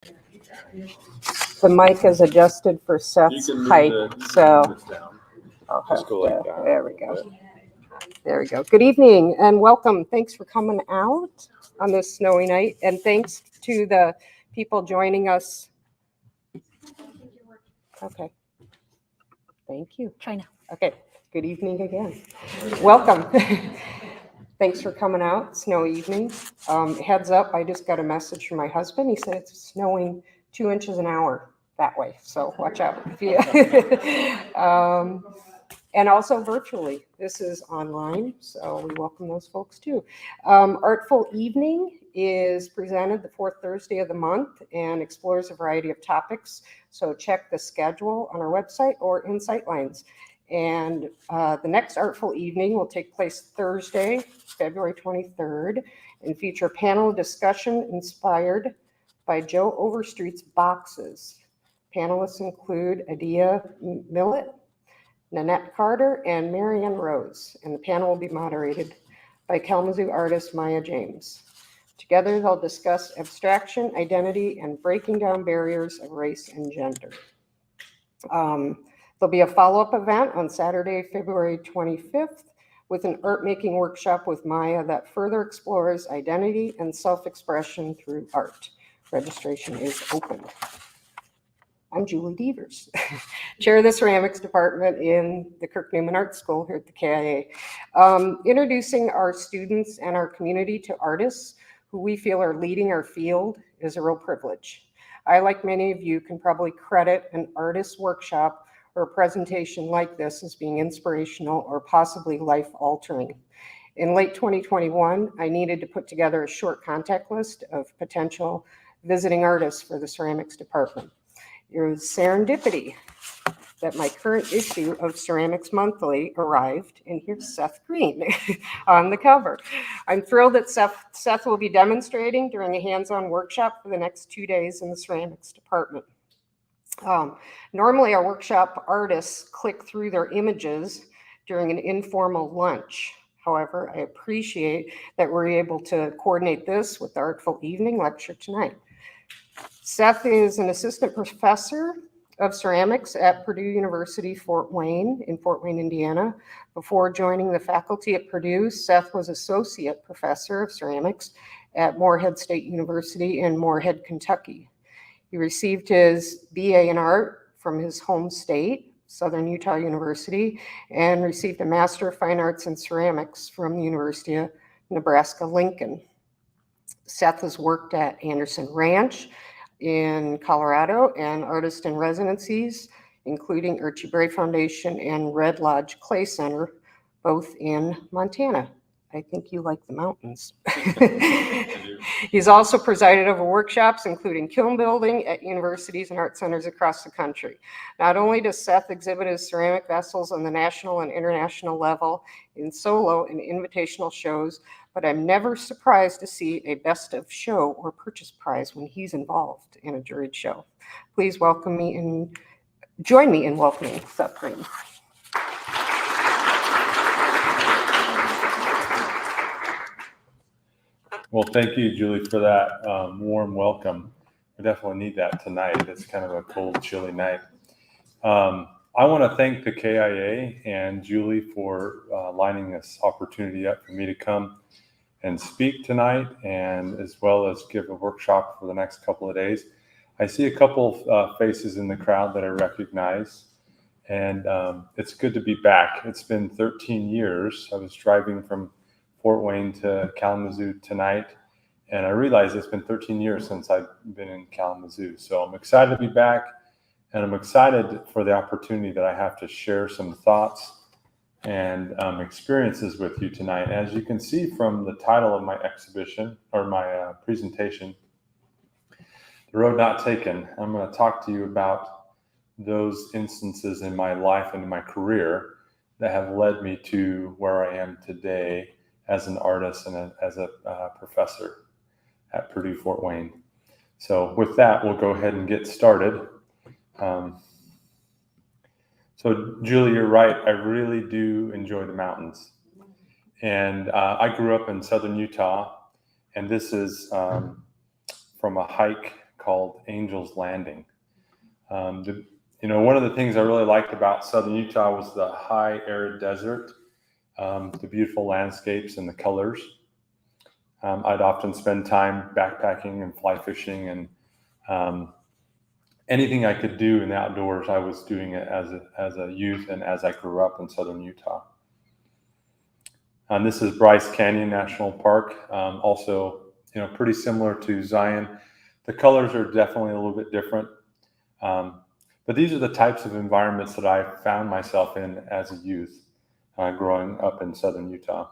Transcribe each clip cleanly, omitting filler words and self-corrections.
The mic is adjusted for Seth's height, so I'll have to, there we go. There we go. Good evening and welcome. Thanks for coming out on this snowy night, and thanks to the people joining us. Okay. Thank you. Try now. Okay. Good evening again. Welcome. Thanks for coming out. Snowy evening. Heads up, I just got a message from my husband. He said it's snowing 2 inches an hour that way, so watch out. And also virtually. This is online, so we welcome those folks too. Artful Evening is presented the fourth Thursday of the month and explores a variety of topics. So check the schedule on our website or in Sightlines. And the next Artful Evening will take place Thursday, February 23rd, and feature panel discussion inspired by Joe Overstreet's boxes. Panelists include Adia Millett, Nanette Carter, and Marianne Rose, and the panel will be moderated by Kalamazoo artist Maya James. Together, they'll discuss abstraction, identity, and breaking down barriers of race and gender. There'll be a follow-up event on Saturday, February 25th, with an art making workshop with Maya that further explores identity and self-expression through art. Registration is open. I'm Julie Devers, chair of the ceramics department in the Kirk Newman Art School here at the KIA. Introducing our students and our community to artists who we feel are leading our field is a real privilege. I, like many of you, can probably credit an artist workshop or a presentation like this as being inspirational or possibly life-altering. In late 2021, I needed to put together a short contact list of potential visiting artists for the ceramics department. It was serendipity that my current issue of Ceramics Monthly arrived, and here's Seth Green on the cover. I'm thrilled that Seth will be demonstrating during a hands-on workshop for the next 2 days in the ceramics department. Normally, our workshop artists click through their images during an informal lunch. However, I appreciate that we're able to coordinate this with the Artful Evening lecture tonight. Seth is an assistant professor of ceramics at Purdue University Fort Wayne in Fort Wayne, Indiana. Before joining the faculty at Purdue, Seth was associate professor of ceramics at Morehead State University in Morehead, Kentucky. He received his BA in art from his home state, Southern Utah University, and received a Master of Fine Arts in Ceramics from the University of Nebraska-Lincoln. Seth has worked at Anderson Ranch in Colorado and artist in residencies, including Urchi Bray Foundation and Red Lodge Clay Center, both in Montana. I think you like the mountains. He's also presided over workshops, including kiln building at universities and art centers across the country. Not only does Seth exhibit his ceramic vessels on the national and international level in solo and invitational shows, but I'm never surprised to see a best of show or purchase prize when he's involved in a juried show. Please welcome me and join me in welcoming Seth Green. Well, thank you, Julie, for that warm welcome. We definitely need that tonight. It's kind of a cold, chilly night. I want to thank the KIA and Julie for lining this opportunity up for me to come and speak tonight, and as well as give a workshop for the next couple of days. I see a couple of faces in the crowd that I recognize, and it's good to be back. It's been 13 years. I was driving from Fort Wayne to Kalamazoo tonight, and I realized it's been 13 years since I've been in Kalamazoo. So I'm excited to be back, and I'm excited for the opportunity that I have to share some thoughts and experiences with you tonight. As you can see from the title of my exhibition or my presentation, The Road Not Taken, I'm going to talk to you about those instances in my life and in my career that have led me to where I am today as an artist and as a professor at Purdue Fort Wayne. So with that, we'll go ahead and get started. So Julie, you're right. I really do enjoy the mountains. And I grew up in southern Utah, and this is from a hike called Angel's Landing. One of the things I really liked about southern Utah was the high arid desert, the beautiful landscapes and the colors. I'd often spend time backpacking and fly fishing, and anything I could do in the outdoors, I was doing it as a youth and as I grew up in southern Utah. This is Bryce Canyon National Park, also pretty similar to Zion. The colors are definitely a little bit different, but these are the types of environments that I found myself in as a youth growing up in southern Utah.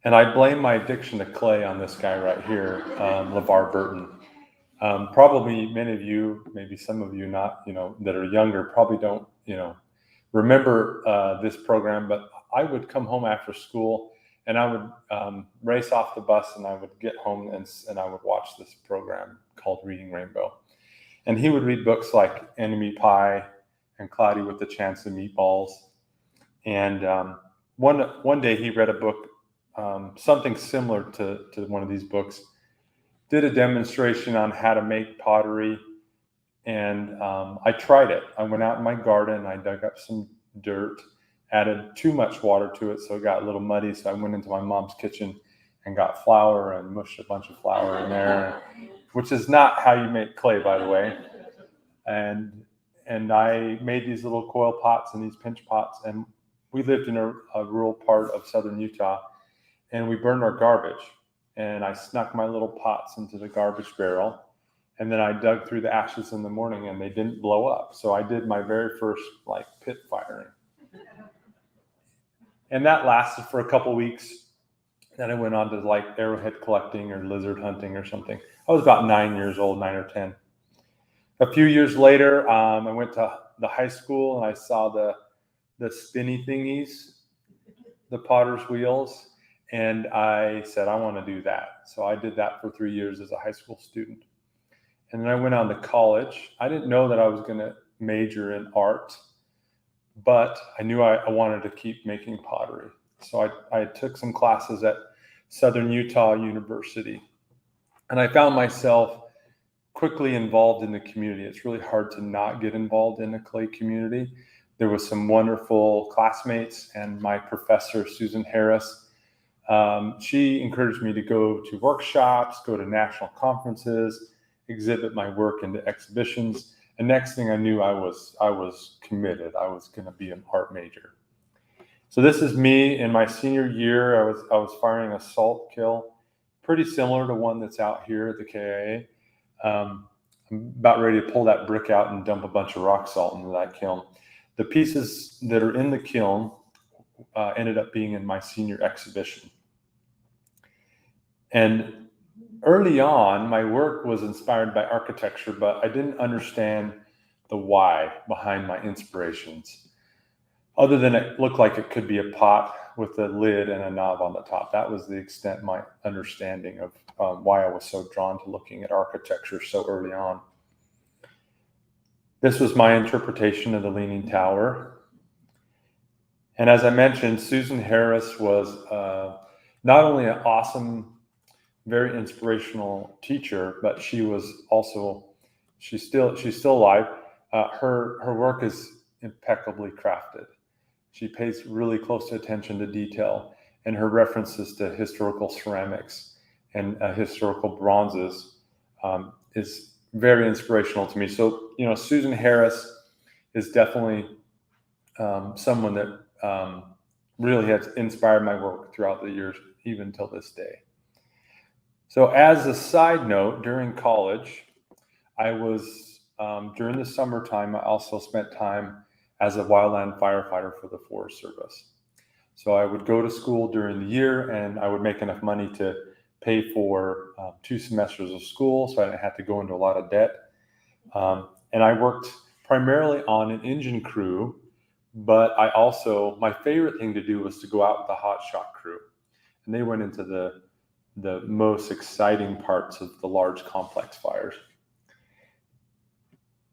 And I blame my addiction to clay on this guy right here, LeVar Burton. Probably many of you, maybe some of you not, that are younger, probably don't, remember this program, but I would come home after school and I would race off the bus and I would get home and I would watch this program called Reading Rainbow. And he would read books like Enemy Pie and Cloudy with the Chance of Meatballs. And one day he read a book, something similar to one of these books, did a demonstration on how to make pottery. And I tried it. I went out in my garden, I dug up some dirt, added too much water to it, so it got a little muddy. So I went into my mom's kitchen and got flour and mushed a bunch of flour in there, which is not how you make clay, by the way. And I made these little coil pots and these pinch pots, and we lived in a rural part of southern Utah, and we burned our garbage. And I snuck my little pots into the garbage barrel, and then I dug through the ashes in the morning, and they didn't blow up. So I did my very first pit firing. And that lasted for a couple weeks. Then I went on to arrowhead collecting or lizard hunting or something. I was about 9 years old, 9 or 10. A few years later, I went to the high school and I saw the spinny thingies, the potter's wheels. And I said, I want to do that. So I did that for 3 years as a high school student. And then I went on to college. I didn't know that I was going to major in art, but I knew I wanted to keep making pottery. So I took some classes at Southern Utah University, and I found myself quickly involved in the community. It's really hard to not get involved in a clay community. There was some wonderful classmates, and my professor, Susan Harris, she encouraged me to go to workshops, go to national conferences, exhibit my work into exhibitions. And next thing I knew, I was committed. I was going to be an art major. So this is me in my senior year. I was firing a salt kiln, pretty similar to one that's out here at the KIA. I'm about ready to pull that brick out and dump a bunch of rock salt into that kiln. The pieces that are in the kiln ended up being in my senior exhibition. And early on, my work was inspired by architecture, but I didn't understand the why behind my inspirations, other than it looked like it could be a pot with a lid and a knob on the top. That was the extent of my understanding of why I was so drawn to looking at architecture so early on. This was my interpretation of the Leaning Tower. And as I mentioned, Susan Harris was not only an awesome, very inspirational teacher, but she was also, she's still alive. Her work is impeccably crafted. She pays really close attention to detail, and her references to historical ceramics and historical bronzes is very inspirational to me. So, Susan Harris is definitely someone that really has inspired my work throughout the years, even till this day. So as a side note, during college, I was, during the summertime, I also spent time as a wildland firefighter for the Forest Service. So I would go to school during the year, and I would make enough money to pay for 2 semesters of school, so I didn't have to go into a lot of debt. And I worked primarily on an engine crew, but my favorite thing to do was to go out with the hot shot crew. And they went into the most exciting parts of the large complex fires.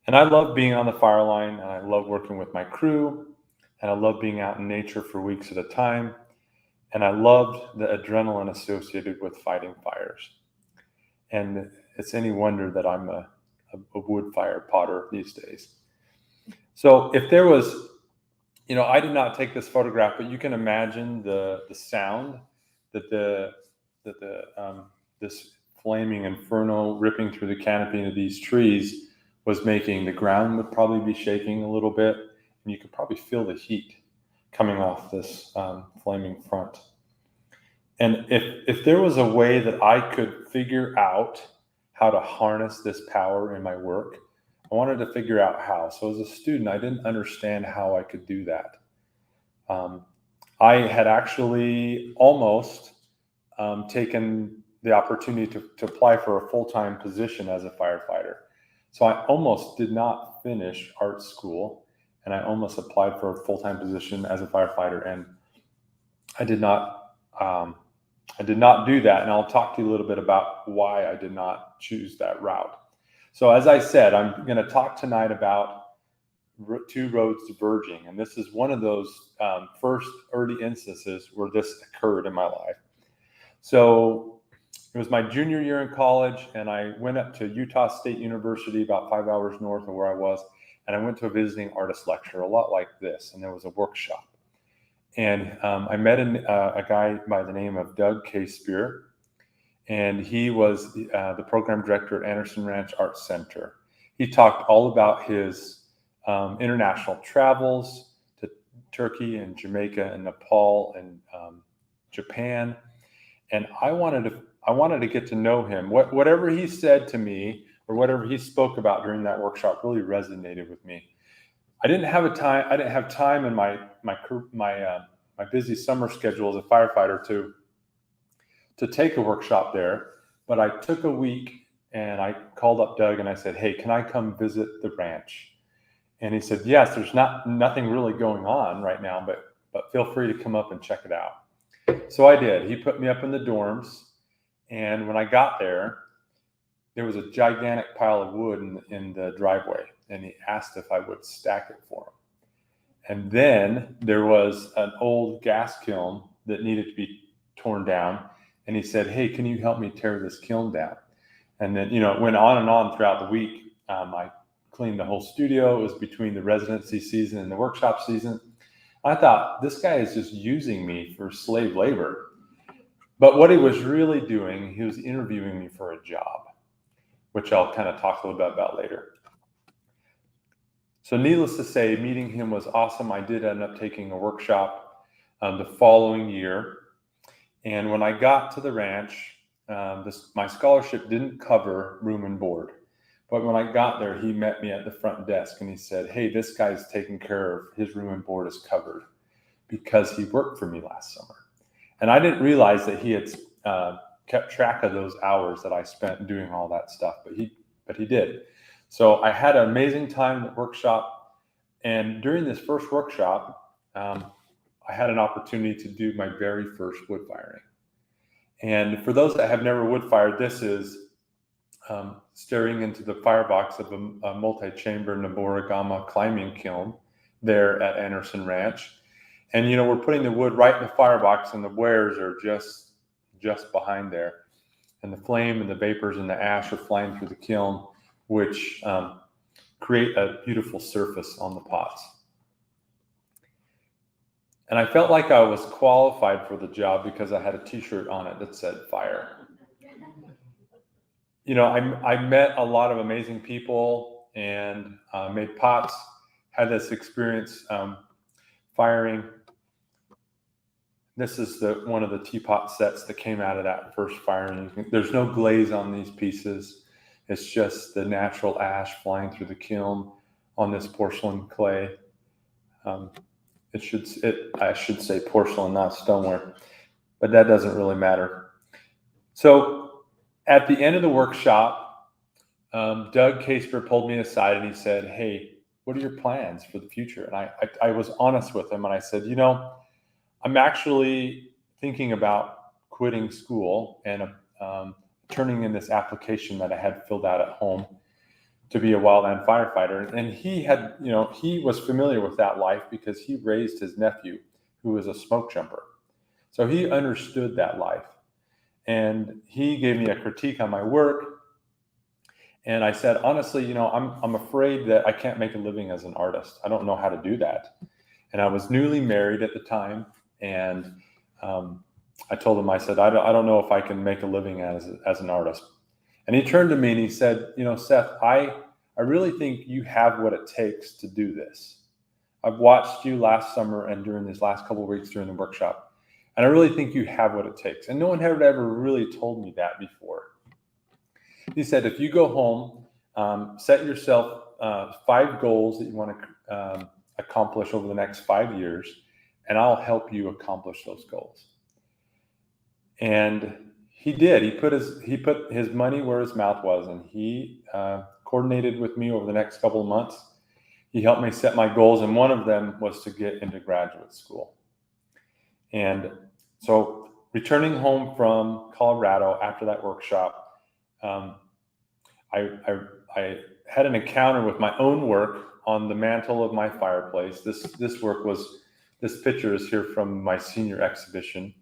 And I love being on the fire line, and I love working with my crew, and I love being out in nature for weeks at a time. And I loved the adrenaline associated with fighting fires. And it's any wonder that I'm a wood fire potter these days. So if there was, I did not take this photograph, but you can imagine the sound that this flaming inferno ripping through the canopy of these trees was making. The ground would probably be shaking a little bit, and you could probably feel the heat coming off this flaming front. And if there was a way that I could figure out how to harness this power in my work, I wanted to figure out how. So as a student, I didn't understand how I could do that. I had actually almost taken the opportunity to apply for a full-time position as a firefighter. So I almost did not finish art school, and I almost applied for a full-time position as a firefighter, and I did not do that. And I'll talk to you a little bit about why I did not choose that route. So as I said, I'm going to talk tonight about two roads diverging. And this is one of those first early instances where this occurred in my life. So it was my junior year in college, and I went up to Utah State University, about 5 hours north of where I was, and I went to a visiting artist lecture, a lot like this, and there was a workshop. And I met a guy by the name of Doug K. Spear, and he was the program director at Anderson Ranch Art Center. He talked all about his international travels to Turkey and Jamaica and Nepal and Japan. And I wanted to get to know him. Whatever he said to me or whatever he spoke about during that workshop really resonated with me. I didn't have time in my busy summer schedule as a firefighter to take a workshop there, but I took a week and I called up Doug and I said, "Hey, can I come visit the ranch?" And he said, "Yes, there's nothing really going on right now, but feel free to come up and check it out." So I did. He put me up in the dorms, and when I got there was a gigantic pile of wood in the driveway, and he asked if I would stack it for him. And then there was an old gas kiln that needed to be torn down, and he said, "Hey, can you help me tear this kiln down?" And then, it went on and on throughout the week. I cleaned the whole studio. It was between the residency season and the workshop season. I thought, this guy is just using me for slave labor. But what he was really doing, he was interviewing me for a job, which I'll kind of talk a little bit about later. So needless to say, meeting him was awesome. I did end up taking a workshop the following year. And when I got to the ranch, my scholarship didn't cover room and board. But when I got there, he met me at the front desk and he said, "Hey, this guy's taken care of. His room and board is covered," because he worked for me last summer. And I didn't realize that he had kept track of those hours that I spent doing all that stuff, but he did. So I had an amazing time at the workshop. And during this first workshop, I had an opportunity to do my very first wood firing. And for those that have never wood fired, this is staring into the firebox of a multi-chamber Noborigama climbing kiln there at Anderson Ranch. And, we're putting the wood right in the firebox, and the wares are just behind there. And the flame and the vapors and the ash are flying through the kiln, which create a beautiful surface on the pots. And I felt like I was qualified for the job because I had a t-shirt on it that said fire. I met a lot of amazing people and made pots, had this experience firing. This is one of the teapot sets that came out of that first firing. There's no glaze on these pieces. It's just the natural ash flying through the kiln on this porcelain clay. I should say porcelain, not stoneware, but that doesn't really matter. So at the end of the workshop, Doug Casper pulled me aside and he said, "Hey, what are your plans for the future?" And I was honest with him and I said, I'm actually thinking about quitting school and turning in this application that I had filled out at home to be a wildland firefighter. And he was familiar with that life because he raised his nephew, who was a smoke jumper. So he understood that life. And he gave me a critique on my work. And I said, honestly, I'm afraid that I can't make a living as an artist. I don't know how to do that. And I was newly married at the time. And I told him, I said, I don't know if I can make a living as an artist. And he turned to me and he said, Seth, I really think you have what it takes to do this. I've watched you last summer and during these last couple of weeks during the workshop, and I really think you have what it takes. And no one had ever really told me that before. He said, if you go home, set yourself 5 goals that you want to accomplish over the next 5 years, and I'll help you accomplish those goals. And he did. He put his money where his mouth was, and he coordinated with me over the next couple of months. He helped me set my goals, and one of them was to get into graduate school. And so returning home from Colorado after that workshop, I had an encounter with my own work on the mantle of my fireplace. This picture is here from my senior exhibition.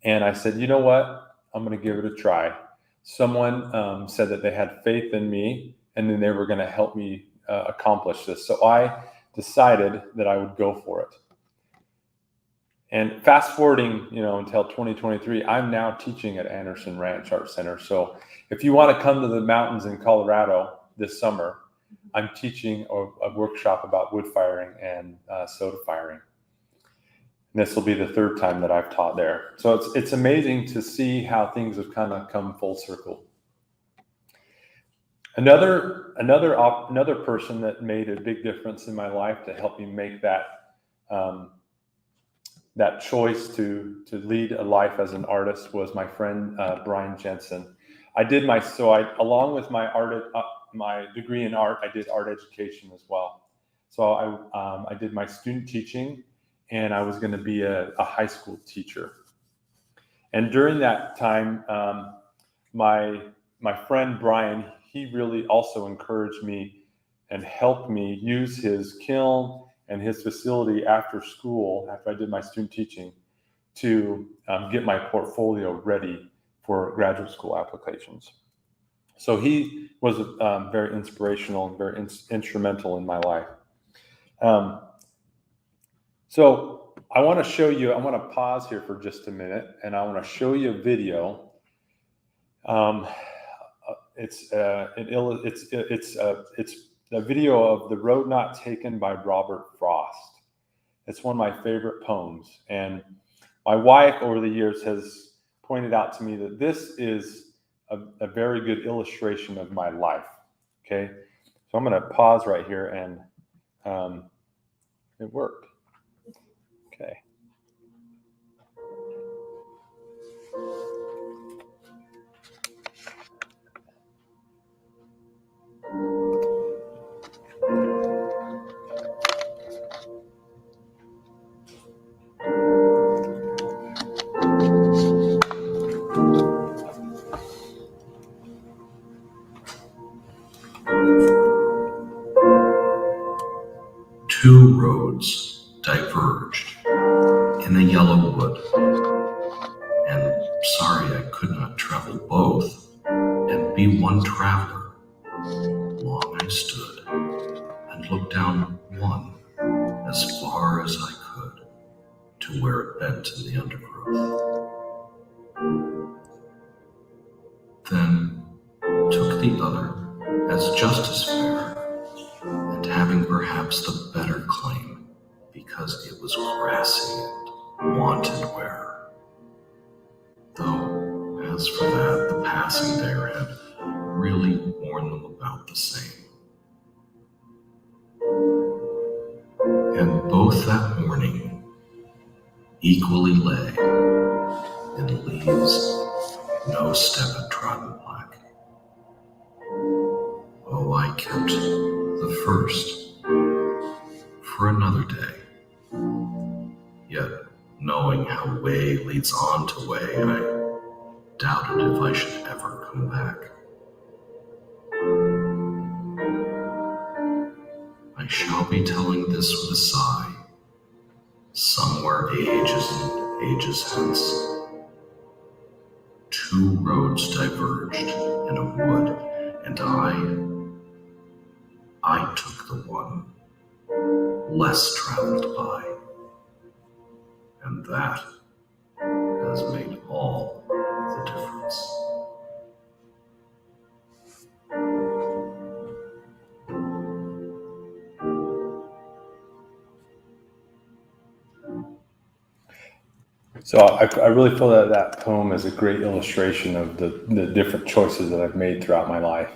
And I said, you know what? I'm going to give it a try. Someone said that they had faith in me, and then they were going to help me accomplish this. So I decided that I would go for it. And fast forwarding, until 2023, I'm now teaching at Anderson Ranch Art Center. So if you want to come to the mountains in Colorado this summer, I'm teaching a workshop about wood firing and soda firing. And this will be the 3rd time that I've taught there. So it's amazing to see how things have kind of come full circle. Another person that made a big difference in my life to help me make that choice to lead a life as an artist was my friend Brian Jensen. Along with my degree in art, I did art education as well. So I did my student teaching, and I was going to be a high school teacher. And during that time, my friend Brian, he really also encouraged me and helped me use his kiln and his facility after school, after I did my student teaching, to get my portfolio ready for graduate school applications. So he was very inspirational and very instrumental in my life. So I want to pause here for just a minute, and I want to show you a video. It's a video of The Road Not Taken by Robert Frost. It's one of my favorite poems. And my wife over the years has pointed out to me that this is a very good illustration of my life. Okay. So I'm going to pause right here, and it worked. Okay. Two roads diverged in the yellow wood, and sorry I could not travel both and be one traveler. Long I stood and looked down one as far as I could to where it bent in the undergrowth. Then took the other as just as fair, and having perhaps the better claim, because it was grassy and wanted wear. Though, as for that, the passing there had really worn them about the same. And both that morning equally lay in leaves no step had trodden black. Oh, I kept the first for another day. Yet, knowing how way leads on to way, I doubted if I should ever come back. I shall be telling this with a sigh, somewhere ages and ages hence. Two roads diverged in a wood, and I took the one less traveled by, and that has made all the difference. So I really feel that that poem is a great illustration of the different choices that I've made throughout my life.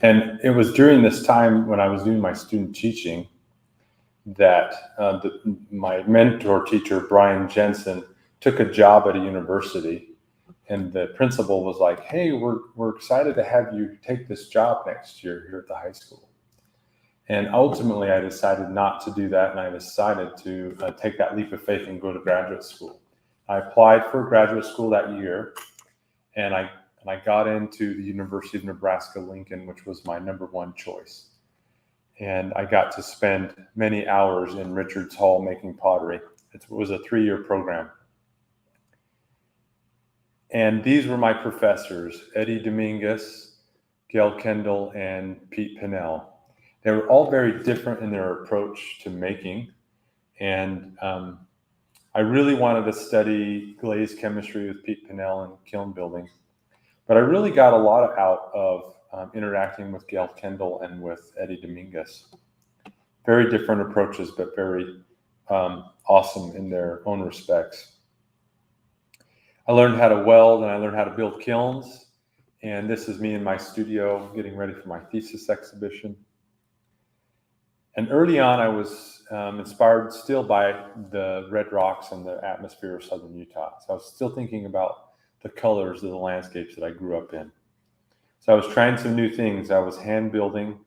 And it was during this time when I was doing my student teaching that my mentor teacher, Brian Jensen, took a job at a university. And the principal was like, hey, we're excited to have you take this job next year here at the high school. And ultimately, I decided not to do that. And I decided to take that leap of faith and go to graduate school. I applied for graduate school that year, and I got into the University of Nebraska-Lincoln, which was my number one choice. And I got to spend many hours in Richards Hall making pottery. It was a 3-year program. And these were my professors, Eddie Dominguez, Gail Kendall, and Pete Pinnell. They were all very different in their approach to making. And I really wanted to study glaze chemistry with Pete Pinnell and kiln building. But I really got a lot out of interacting with Gail Kendall and with Eddie Dominguez. Very different approaches, but very awesome in their own respects. I learned how to weld and I learned how to build kilns. And this is me in my studio getting ready for my thesis exhibition. And early on, I was inspired still by the red rocks and the atmosphere of southern Utah. So I was still thinking about the colors of the landscapes that I grew up in. So I was trying some new things. I was hand building.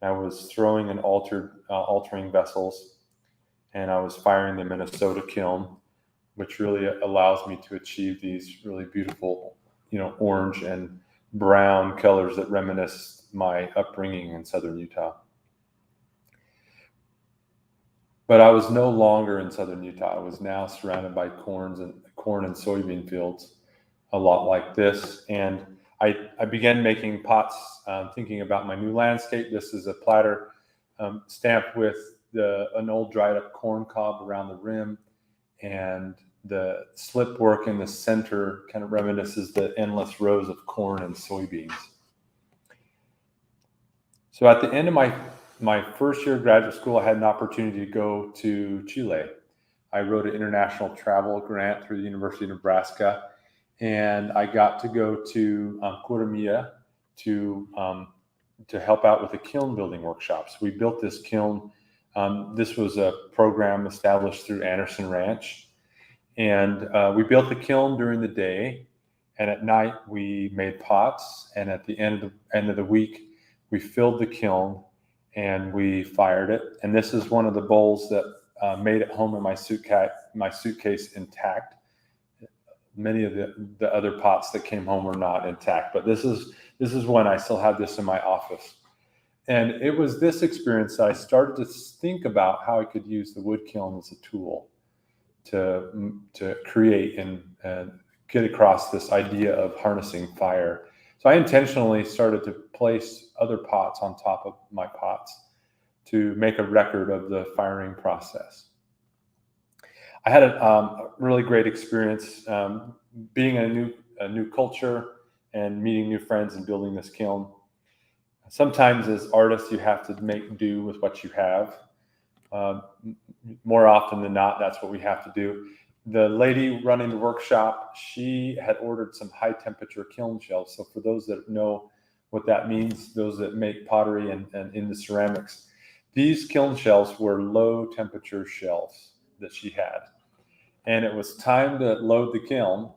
I was throwing and altering vessels, and I was firing them in a soda kiln, which really allows me to achieve these really beautiful, orange and brown colors that reminisce my upbringing in southern Utah. But I was no longer in southern Utah. I was now surrounded by corn and soybean fields, a lot like this. And I began making pots, thinking about my new landscape. This is a platter stamped with an old dried up corn cob around the rim, and the slip work in the center kind of reminisces the endless rows of corn and soybeans. So at the end of my first year of graduate school, I had an opportunity to go to Chile. I wrote an international travel grant through the University of Nebraska, and I got to go to Curamilla to help out with a kiln building workshop. So we built this kiln. This was a program established through Anderson Ranch, and we built the kiln during the day, and at night we made pots, and at the end of the week we filled the kiln and we fired it. And this is one of the bowls that made it home in my suitcase intact. Many of the other pots that came home were not intact, but this is when I still have this in my office. And it was this experience that I started to think about how I could use the wood kiln as a tool to create and get across this idea of harnessing fire. So I intentionally started to place other pots on top of my pots to make a record of the firing process. I had a really great experience being in a new culture and meeting new friends and building this kiln. Sometimes as artists, you have to make do with what you have. More often than not, that's what we have to do. The lady running the workshop, she had ordered some high temperature kiln shells. So for those that know what that means, those that make pottery and in the ceramics, these kiln shells were low temperature shells that she had. And it was time to load the kiln.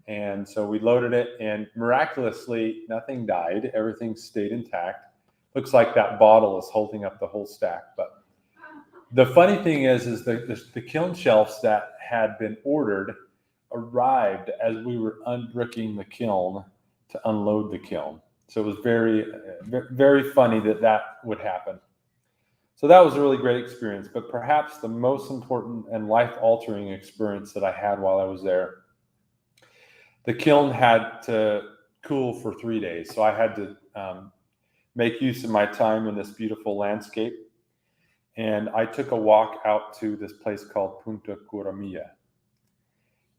And so we loaded it, and miraculously, nothing died. Everything stayed intact. Looks like that bottle is holding up the whole stack. But the funny thing is the kiln shelves that had been ordered arrived as we were unbricking the kiln to unload the kiln. So it was very, very funny that would happen. So that was a really great experience, but perhaps the most important and life-altering experience that I had while I was there, the kiln had to cool for 3 days. So I had to make use of my time in this beautiful landscape. And I took a walk out to this place called Punta Curamilla.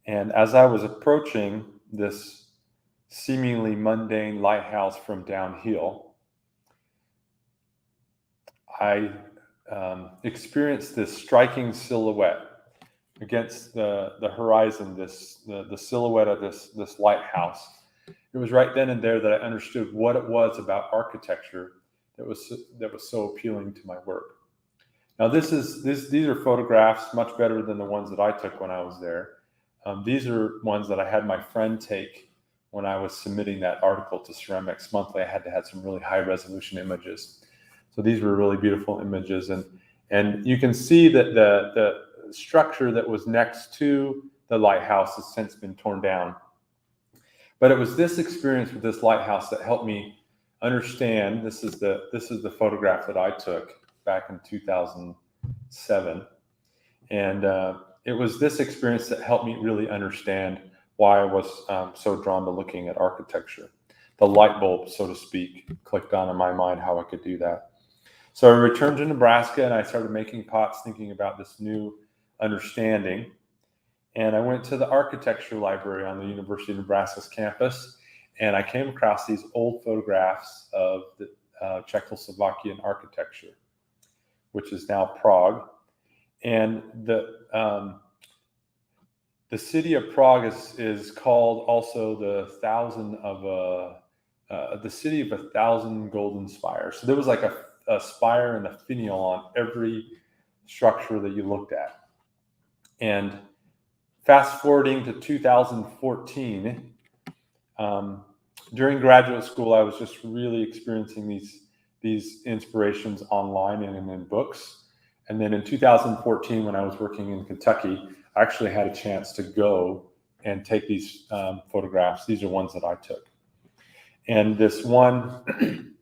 And as I was approaching this seemingly mundane lighthouse from downhill, I experienced this striking silhouette against the horizon, the silhouette of this lighthouse. It was right then and there that I understood what it was about architecture that was so appealing to my work. Now, these are photographs much better than the ones that I took when I was there. These are ones that I had my friend take when I was submitting that article to Ceramics Monthly. I had to have some really high resolution images. So these were really beautiful images. And you can see that the structure that was next to the lighthouse has since been torn down. But it was this experience with this lighthouse that helped me understand. This is the photograph that I took back in 2007. And it was this experience that helped me really understand why I was so drawn to looking at architecture. The light bulb, so to speak, clicked on in my mind how I could do that. So I returned to Nebraska and I started making pots, thinking about this new understanding. And I went to the architecture library on the University of Nebraska's campus, and I came across these old photographs of the Czechoslovakian architecture, which is now Prague. And the city of Prague is called also the city of 1,000 golden spires. So there was like a spire and a finial on every structure that you looked at. And fast forwarding to 2014, during graduate school, I was just really experiencing these inspirations online and in books. And then in 2014, when I was working in Kentucky, I actually had a chance to go and take these photographs. These are ones that I took. And this one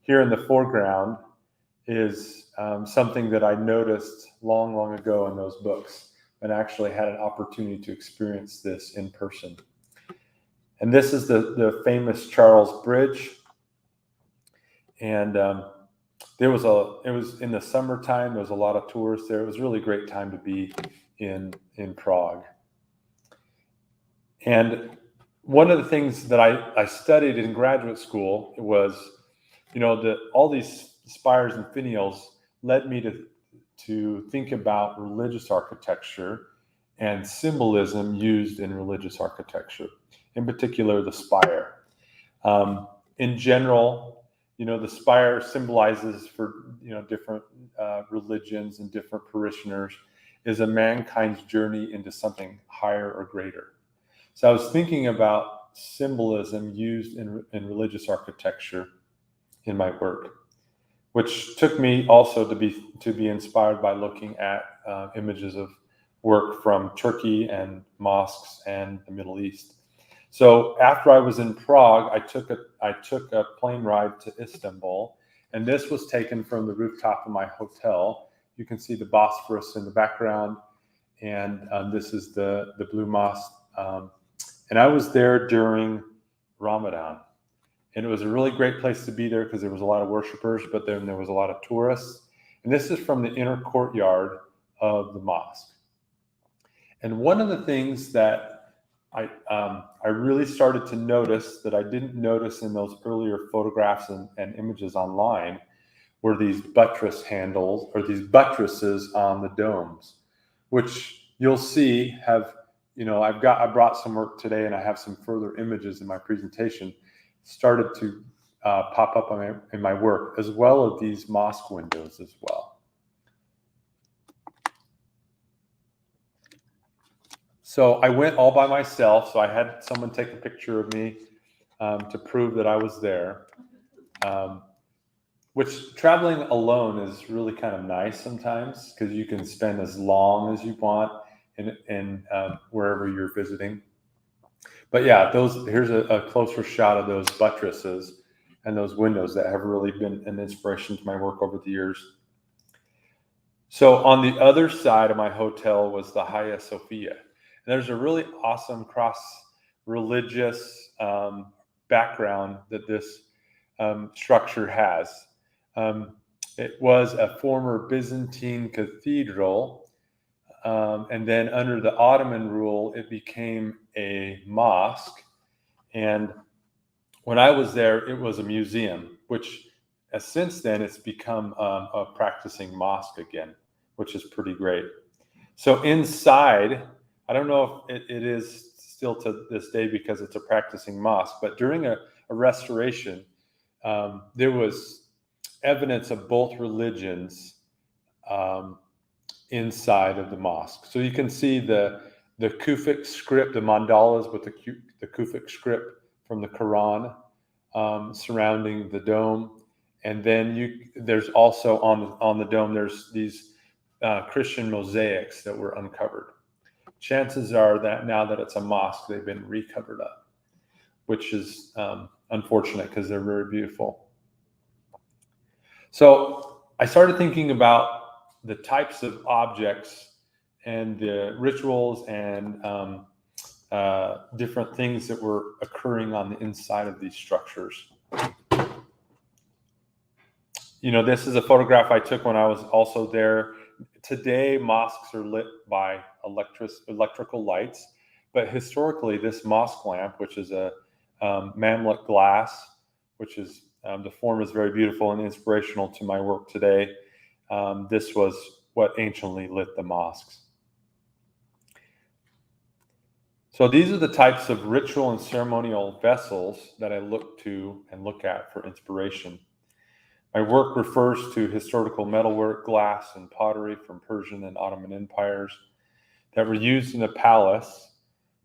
here in the foreground is something that I noticed long, long ago in those books, and actually had an opportunity to experience this in person. And this is the famous Charles Bridge. And it was in the summertime. There was a lot of tourists there. It was a really great time to be in Prague. And one of the things that I studied in graduate school was, all these spires and finials led me to think about religious architecture and symbolism used in religious architecture, in particular the spire. In general, the spire symbolizes for different religions and different parishioners is a mankind's journey into something higher or greater. So I was thinking about symbolism used in religious architecture in my work, which took me also to be inspired by looking at images of work from Turkey and mosques and the Middle East. So after I was in Prague, I took a plane ride to Istanbul, and this was taken from the rooftop of my hotel. You can see the Bosphorus in the background, and this is the Blue Mosque. And I was there during Ramadan. And it was a really great place to be there because there was a lot of worshipers, but then there was a lot of tourists. And this is from the inner courtyard of the mosque. And one of the things that I really started to notice that I didn't notice in those earlier photographs and images online were these buttress handles, or these buttresses on the domes, which you'll see have, I brought some work today, and I have some further images in my presentation started to pop up in my work, as well as these mosque windows as well. So I went all by myself. So I had someone take a picture of me to prove that I was there, which traveling alone is really kind of nice sometimes, because you can spend as long as you want in wherever you're visiting. But yeah, here's a closer shot of those buttresses and those windows that have really been an inspiration to my work over the years. So on the other side of my hotel was the Hagia Sophia. And there's a really awesome cross-religious background that this structure has. It was a former Byzantine cathedral, and then under the Ottoman rule, it became a mosque. And when I was there, it was a museum, which since then it's become a practicing mosque again, which is pretty great. So inside, I don't know if it is still to this day because it's a practicing mosque, but during a restoration, there was evidence of both religions inside of the mosque. So you can see the Kufic script, the mandalas with the Kufic script from the Quran surrounding the dome. And then there's also on the dome, there's these Christian mosaics that were uncovered. Chances are that now that it's a mosque, they've been recovered up, which is unfortunate because they're very beautiful. So I started thinking about the types of objects and the rituals and different things that were occurring on the inside of these structures. This is a photograph I took when I was also there. Today, mosques are lit by electrical lights, but historically, this mosque lamp, which is a Mamluk glass, which is the form is very beautiful and inspirational to my work today. This was what anciently lit the mosques. So these are the types of ritual and ceremonial vessels that I look to and look at for inspiration. My work refers to historical metalwork, glass, and pottery from Persian and Ottoman empires that were used in a palace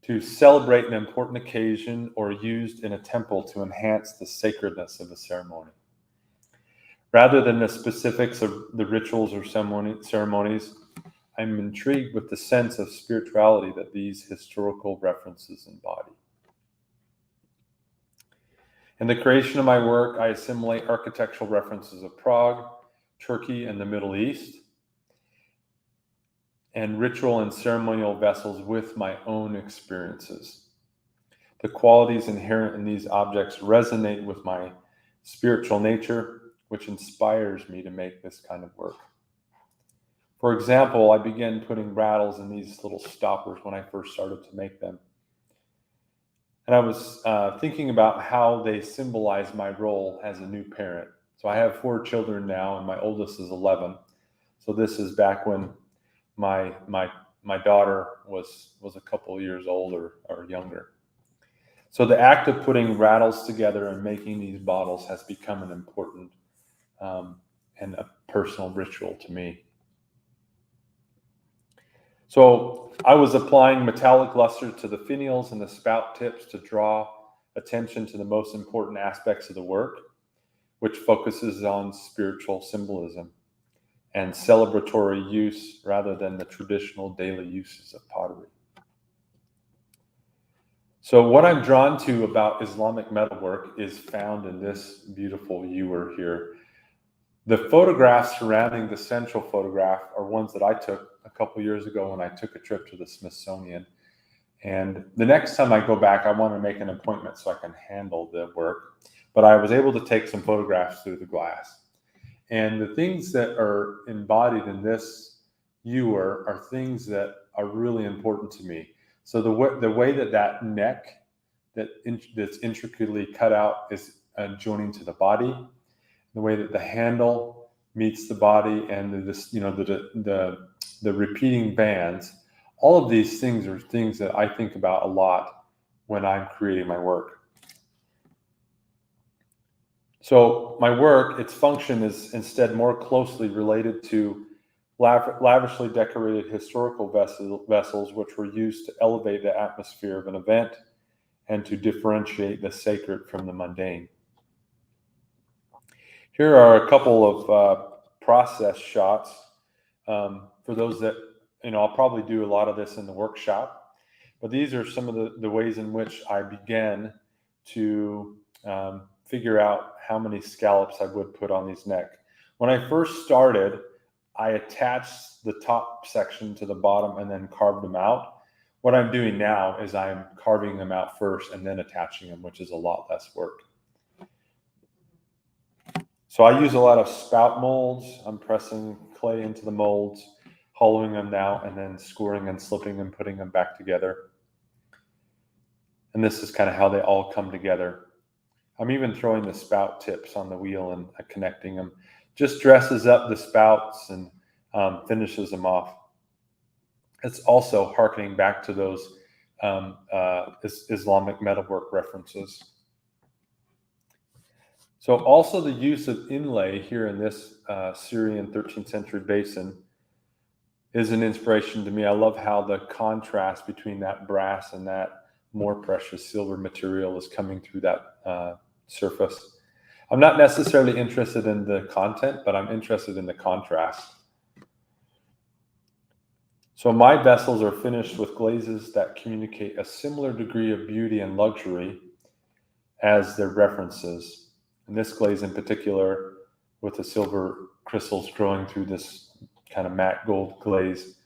to celebrate an important occasion or used in a temple to enhance the sacredness of a ceremony. Rather than the specifics of the rituals or ceremonies, I'm intrigued with the sense of spirituality that these historical references embody. In the creation of my work, I assimilate architectural references of Prague, Turkey, and the Middle East, and ritual and ceremonial vessels with my own experiences. The qualities inherent in these objects resonate with my spiritual nature, which inspires me to make this kind of work. For example, I began putting rattles in these little stoppers when I first started to make them. And I was thinking about how they symbolize my role as a new parent. So I have 4 children now, and my oldest is 11. So this is back when my daughter was a couple of years old or younger. So the act of putting rattles together and making these bottles has become an important and a personal ritual to me. So I was applying metallic luster to the finials and the spout tips to draw attention to the most important aspects of the work, which focuses on spiritual symbolism and celebratory use rather than the traditional daily uses of pottery. So what I'm drawn to about Islamic metalwork is found in this beautiful ewer here. The photographs surrounding the central photograph are ones that I took a couple years ago when I took a trip to the Smithsonian. And the next time I go back, I want to make an appointment so I can handle the work. But I was able to take some photographs through the glass. And the things that are embodied in this ewer are things that are really important to me. So the way that neck that's intricately cut out is joining to the body, the way that the handle meets the body, and the repeating bands, all of these things are things that I think about a lot when I'm creating my work. So my work, its function is instead more closely related to lavishly decorated historical vessels which were used to elevate the atmosphere of an event and to differentiate the sacred from the mundane. Here are a couple of process shots for those that, I'll probably do a lot of this in the workshop, but these are some of the ways in which I began to figure out how many scallops I would put on these neck. When I first started, I attached the top section to the bottom and then carved them out. What I'm doing now is I'm carving them out first and then attaching them, which is a lot less work. So I use a lot of spout molds. I'm pressing clay into the molds, hollowing them out, and then scoring and slipping and putting them back together. And this is kind of how they all come together. I'm even throwing the spout tips on the wheel and connecting them. Just dresses up the spouts and finishes them off. It's also harkening back to those Islamic metalwork references. So also the use of inlay here in this Syrian 13th century basin is an inspiration to me. I love how the contrast between that brass and that more precious silver material is coming through that surface. I'm not necessarily interested in the content, but I'm interested in the contrast. So my vessels are finished with glazes that communicate a similar degree of beauty and luxury as their references. And this glaze in particular, with the silver crystals growing through this kind of matte gold glaze,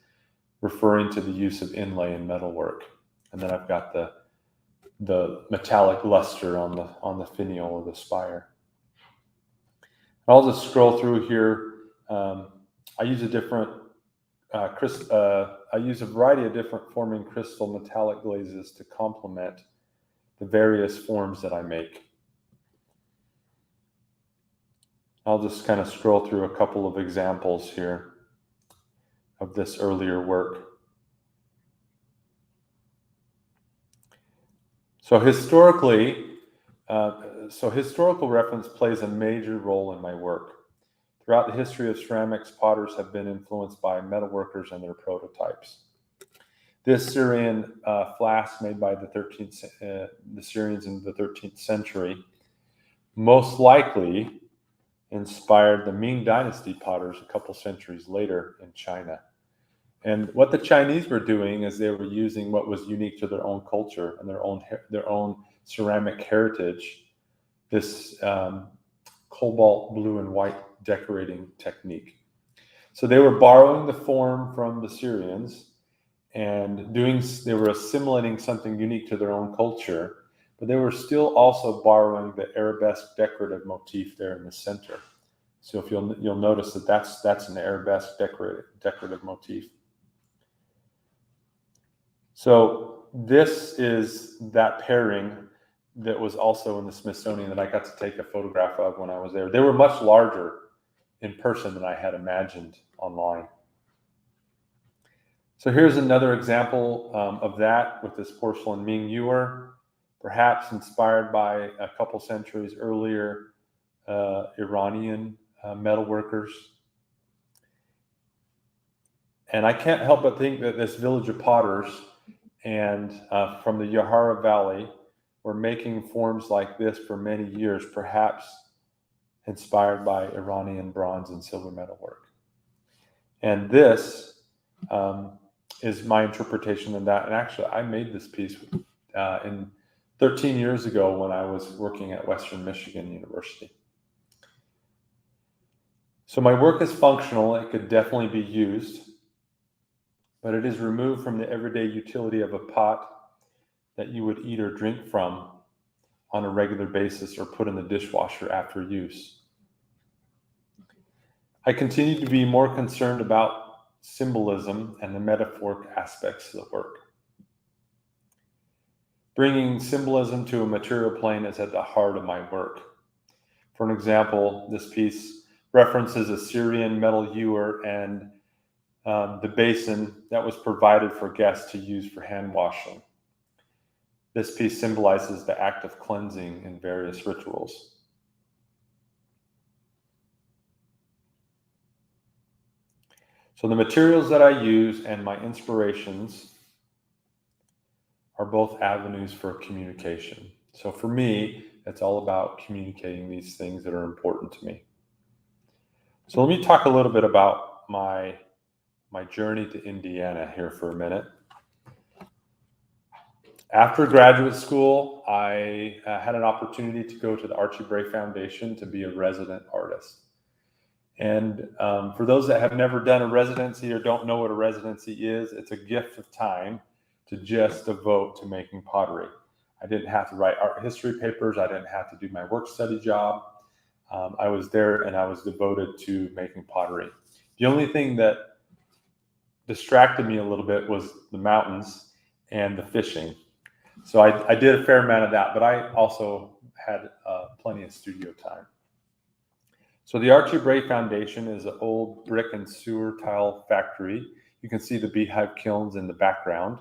referring to the use of inlay in metalwork. And then I've got the metallic luster on the finial or the spire. I'll just scroll through here. I use I use a variety of different forming crystal metallic glazes to complement the various forms that I make. I'll just kind of scroll through a couple of examples here of this earlier work. So historical reference plays a major role in my work. Throughout the history of ceramics, potters have been influenced by metalworkers and their prototypes. This Syrian flask made by the Syrians in the 13th century most likely inspired the Ming Dynasty potters a couple centuries later in China. And what the Chinese were doing is they were using what was unique to their own culture and their own ceramic heritage, this cobalt blue and white decorating technique. So they were borrowing the form from the Syrians and they were assimilating something unique to their own culture, but they were still also borrowing the arabesque decorative motif there in the center. So if you'll notice that's an arabesque decorative motif. So this is that pairing that was also in the Smithsonian that I got to take a photograph of when I was there. They were much larger in person than I had imagined online. So here's another example of that with this porcelain Ming ewer, perhaps inspired by a couple centuries earlier Iranian metalworkers. And I can't help but think that this village of potters and from the Yahara Valley were making forms like this for many years, perhaps inspired by Iranian bronze and silver metalwork. And this is my interpretation of that. And actually, I made this piece in 13 years ago when I was working at Western Michigan University. So my work is functional. It could definitely be used, but it is removed from the everyday utility of a pot that you would eat or drink from on a regular basis or put in the dishwasher after use. I continue to be more concerned about symbolism and the metaphoric aspects of the work. Bringing symbolism to a material plane is at the heart of my work. For an example, this piece references a Syrian metal ewer and the basin that was provided for guests to use for hand washing. This piece symbolizes the act of cleansing in various rituals. So the materials that I use and my inspirations are both avenues for communication. So for me, it's all about communicating these things that are important to me. So let me talk a little bit about my journey to Indiana here for a minute. After graduate school, I had an opportunity to go to the Archie Bray Foundation to be a resident artist. And for those that have never done a residency or don't know what a residency is, it's a gift of time to just devote to making pottery. I didn't have to write art history papers. I didn't have to do my work study job. I was there and I was devoted to making pottery. The only thing that distracted me a little bit was the mountains and the fishing. So I did a fair amount of that, but I also had plenty of studio time. So the Archie Bray Foundation is an old brick and sewer tile factory. You can see the beehive kilns in the background.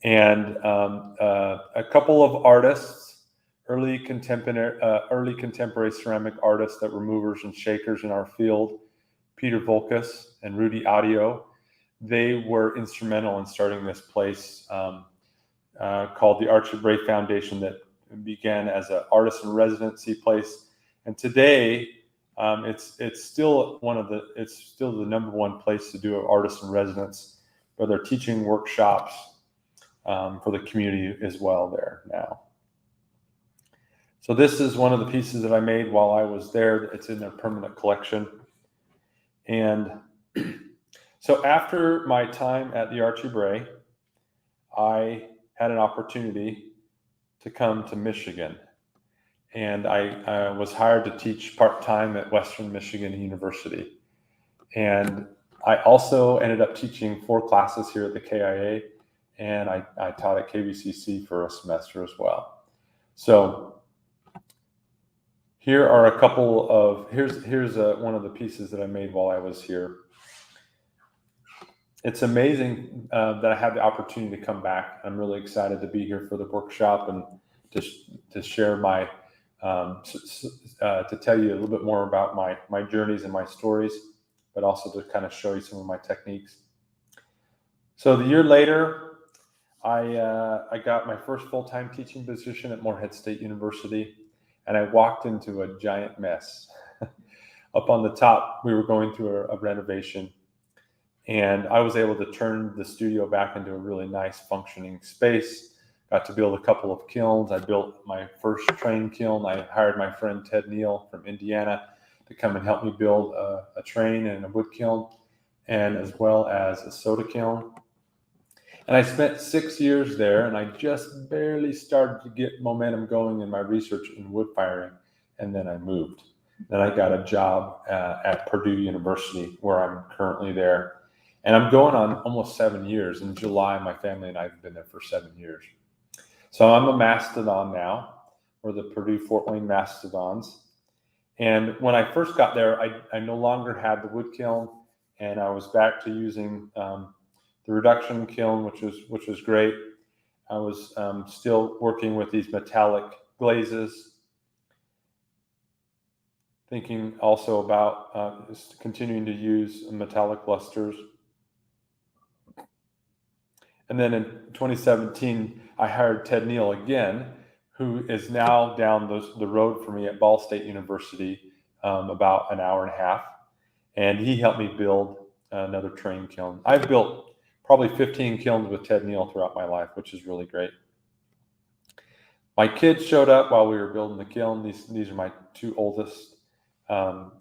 And a couple of artists, early contemporary ceramic artists that were movers and shakers in our field, Peter Volkus and Rudy Audio, they were instrumental in starting this place called the Archie Bray Foundation that began as an artist in residency place. And today, it's still the number one place to do an artist in residence, but they're teaching workshops for the community as well there now. So this is one of the pieces that I made while I was there. It's in their permanent collection. And so after my time at the Archie Bray, I had an opportunity to come to Michigan. And I was hired to teach part-time at Western Michigan University. And I also ended up teaching 4 classes here at the KIA, and I taught at KVCC for a semester as well. So here are a couple of, here's one of the pieces that I made while I was here. It's amazing that I had the opportunity to come back. I'm really excited to be here for the workshop and to share my, to tell you a little bit more about my journeys and my stories, but also to kind of show you some of my techniques. So the year later, I got my first full-time teaching position at Morehead State University, and I walked into a giant mess. Up on the top, we were going through a renovation, and I was able to turn the studio back into a really nice functioning space. Got to build a couple of kilns. I built my first train kiln. I hired my friend Ted Neal from Indiana to come and help me build a train and a wood kiln, and as well as a soda kiln. And I spent 6 years there, and I just barely started to get momentum going in my research in wood firing, and then I moved. Then I got a job at Purdue University, where I'm currently there. And I'm going on almost 7 years. In July, my family and I have been there for 7 years. So I'm a Mastodon now. We're the Purdue Fort Wayne Mastodons. And when I first got there, I no longer had the wood kiln, and I was back to using the reduction kiln, which was great. I was still working with these metallic glazes, thinking also about continuing to use metallic lusters. And then in 2017, I hired Ted Neal again, who is now down the road for me at Ball State University, about an hour and a half. And he helped me build another train kiln. I've built probably 15 kilns with Ted Neal throughout my life, which is really great. My kids showed up while we were building the kiln. These are my 2 oldest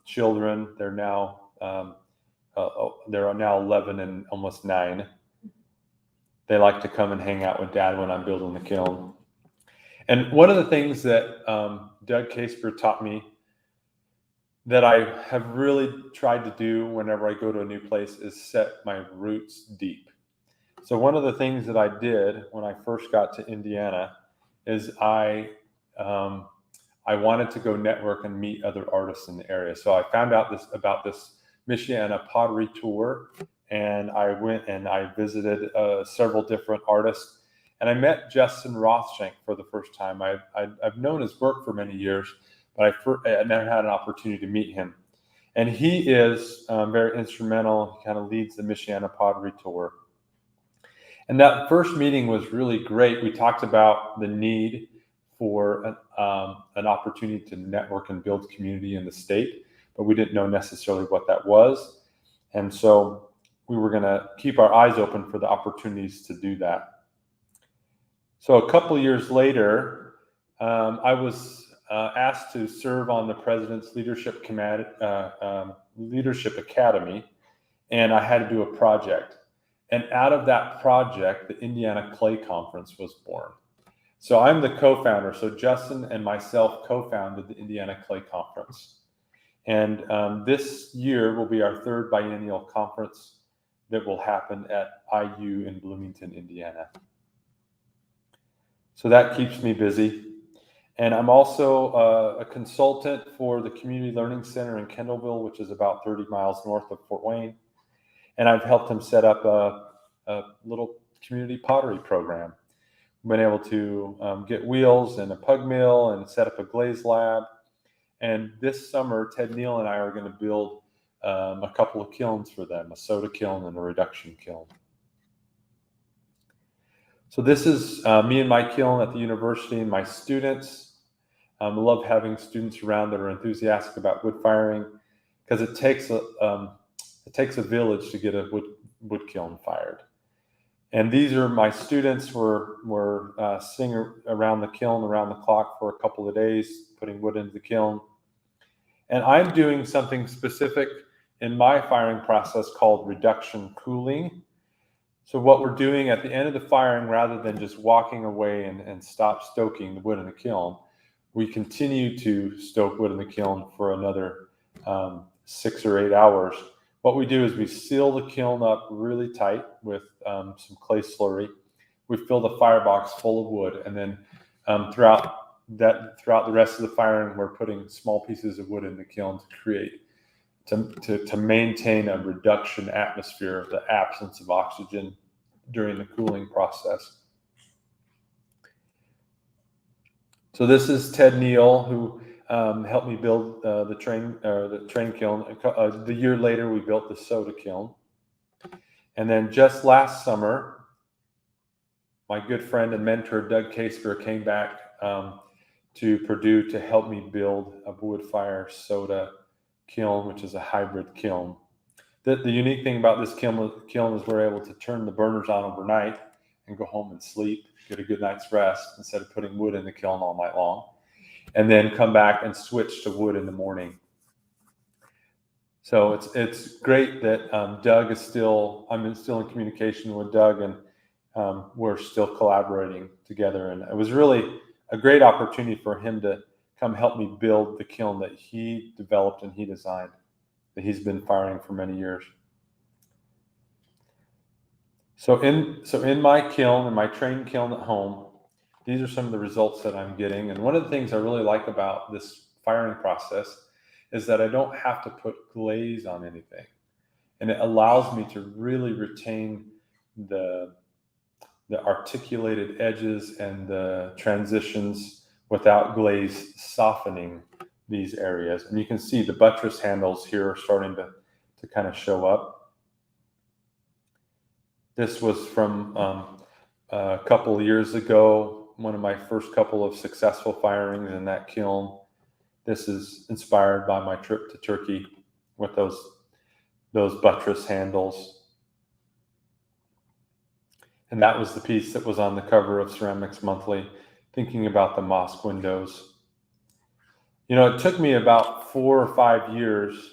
children. They're now 11 and almost 9. They like to come and hang out with Dad when I'm building the kiln. And one of the things that Doug Casper taught me that I have really tried to do whenever I go to a new place is set my roots deep. So one of the things that I did when I first got to Indiana is I wanted to go network and meet other artists in the area. So I found out about this Michiana pottery tour, and I went and I visited several different artists, and I met Justin Rothshank for the first time. I've known his work for many years, but I never had an opportunity to meet him. And he is very instrumental. He kind of leads the Michiana pottery tour. And that first meeting was really great. We talked about the need for an opportunity to network and build community in the state, but we didn't know necessarily what that was. And so we were going to keep our eyes open for the opportunities to do that. So a couple years later, I was asked to serve on the President's Leadership Academy, and I had to do a project. And out of that project, the Indiana Clay Conference was born. So I'm the co-founder. So Justin and myself co-founded the Indiana Clay Conference. And this year will be our third biennial conference that will happen at IU in Bloomington, Indiana. So that keeps me busy. And I'm also a consultant for the Community Learning Center in Kendallville, which is about 30 miles north of Fort Wayne. And I've helped him set up a little community pottery program. We've been able to get wheels and a pug mill and set up a glaze lab. And this summer, Ted Neal and I are going to build a couple of kilns for them, a soda kiln and a reduction kiln. So this is me and my kiln at the university and my students. I love having students around that are enthusiastic about wood firing, because it takes a village to get a wood kiln fired. And these are my students. We're sitting around the kiln around the clock for a couple of days, putting wood into the kiln. And I'm doing something specific in my firing process called reduction cooling. So what we're doing at the end of the firing, rather than just walking away and stop stoking the wood in the kiln, we continue to stoke wood in the kiln for another 6 or 8 hours. What we do is we seal the kiln up really tight with some clay slurry. We fill the firebox full of wood, and then throughout the rest of the firing, we're putting small pieces of wood in the kiln to maintain a reduction atmosphere, the absence of oxygen during the cooling process. So this is Ted Neal, who helped me build the train kiln. The year later, we built the soda kiln. And then just last summer, my good friend and mentor, Doug Kasker, came back to Purdue to help me build a wood fire soda kiln, which is a hybrid kiln. The unique thing about this kiln is we're able to turn the burners on overnight and go home and sleep, get a good night's rest instead of putting wood in the kiln all night long, and then come back and switch to wood in the morning. So it's great that Doug is I'm still in communication with Doug, and we're still collaborating together. And it was really a great opportunity for him to come help me build the kiln that he developed and he designed, that he's been firing for many years. So in my kiln, in my train kiln at home, these are some of the results that I'm getting. And one of the things I really like about this firing process is that I don't have to put glaze on anything. And it allows me to really retain the articulated edges and the transitions without glaze softening these areas. And you can see the buttress handles here are starting to kind of show up. This was from a couple of years ago, one of my first couple of successful firings in that kiln. This is inspired by my trip to Turkey with those buttress handles. And that was the piece that was on the cover of Ceramics Monthly, thinking about the mosque windows. You know, it took me about 4 or 5 years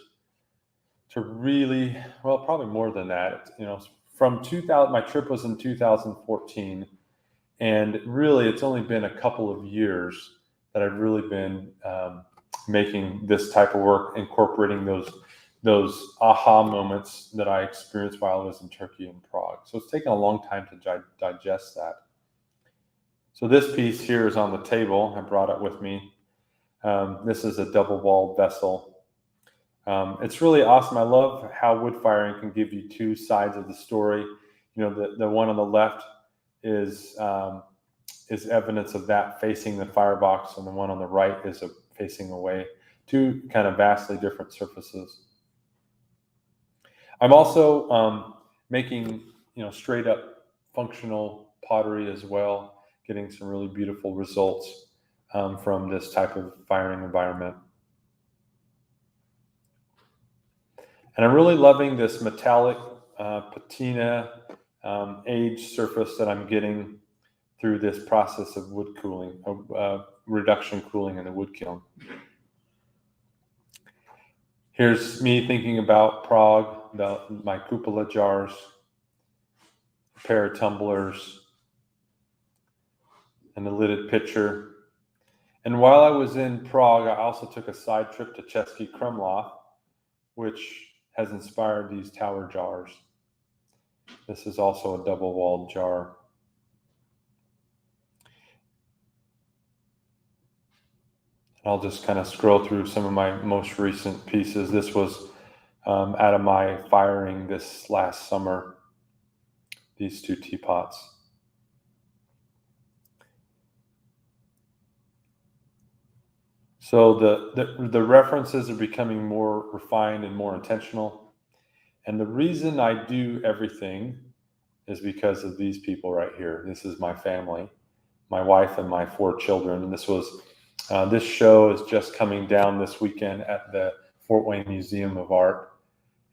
to really, well, probably more than that. You know, from 2000, my trip was in 2014, and really it's only been a couple of years that I've really been making this type of work, incorporating those aha moments that I experienced while I was in Turkey and Prague. So it's taken a long time to digest that. So this piece here is on the table. I brought it with me. This is a double-walled vessel. It's really awesome. I love how wood firing can give you two sides of the story. You know, the one on the left is evidence of that facing the firebox, and the one on the right is facing away. Two kind of vastly different surfaces. I'm also making, you know, straight up functional pottery as well, getting some really beautiful results from this type of firing environment. And I'm really loving this metallic patina aged surface that I'm getting through this process of wood cooling, reduction cooling in the wood kiln. Here's me thinking about Prague, my cupola jars, a pair of tumblers, and the lidded pitcher. And while I was in Prague, I also took a side trip to Český Krumlov, which has inspired these tower jars. This is also a double-walled jar. I'll just kind of scroll through some of my most recent pieces. This was out of my firing this last summer, these two teapots. So the references are becoming more refined and more intentional. And the reason I do everything is because of these people right here. This is my family, my wife and my 4 children. And this show is just coming down this weekend at the Fort Wayne Museum of Art.